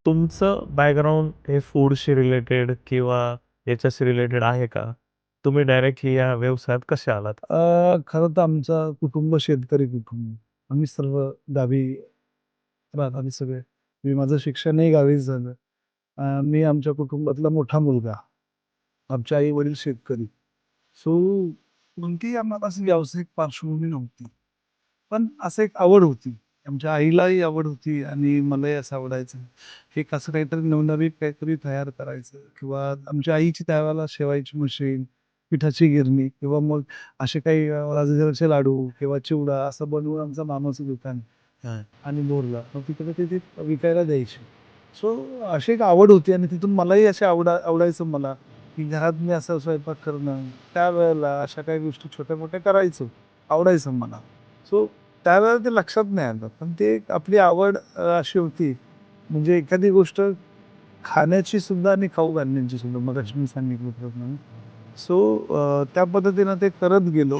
तुमचं बॅकग्राऊंड हे फूडशी रिलेटेड किंवा याच्याशी रिलेटेड आहे का? तुम्ही डायरेक्टली या व्यवसायात कसे आलात? खरं तर आमचं कुटुंब शेतकरी कुटुंब. आम्ही सर्व गावी राहणारे सगळे. माझं शिक्षणही गावीच झालं. मी आमच्या कुटुंबातला मोठा मुलगा. आमचे आई-वडील शेतकरी. सो कोणतीही आम्हाला अशी व्यावसायिक पार्श्वभूमी नव्हती. पण असं एक आवड होती. आमच्या आईलाही आवड होती आणि मलाही असं आवडायचं. एक असं काहीतरी नवनवीन काहीतरी तयार करायचं किंवा आमच्या आईची त्यावेळेला शेवायची मशीन, पिठाची गिरणी किंवा मग असे काही राजगिराचे लाडू किंवा चिवडा असं बनवून आमचं मामाचं दुकान आणि बोरला. मग तिकडे ते विकायला द्यायचे. सो अशी एक आवड होती आणि तिथून मलाही अशी आवडायचं मला, की घरात मी असं स्वयंपाक करणं, त्यावेळेला अशा काही गोष्टी छोट्या-मोठ्या करायचो. आवडायचं मला. सो त्यावेळेला ते लक्षात नाही आलं. पण ते एक आपली आवड अशी होती, म्हणजे एखादी गोष्ट खाण्याची सुद्धा आणि खाऊ घालण्याची सुद्धा मगाशी मी सांगितल्याप्रमाणे. सो त्या पद्धतीनं ते करत गेलो.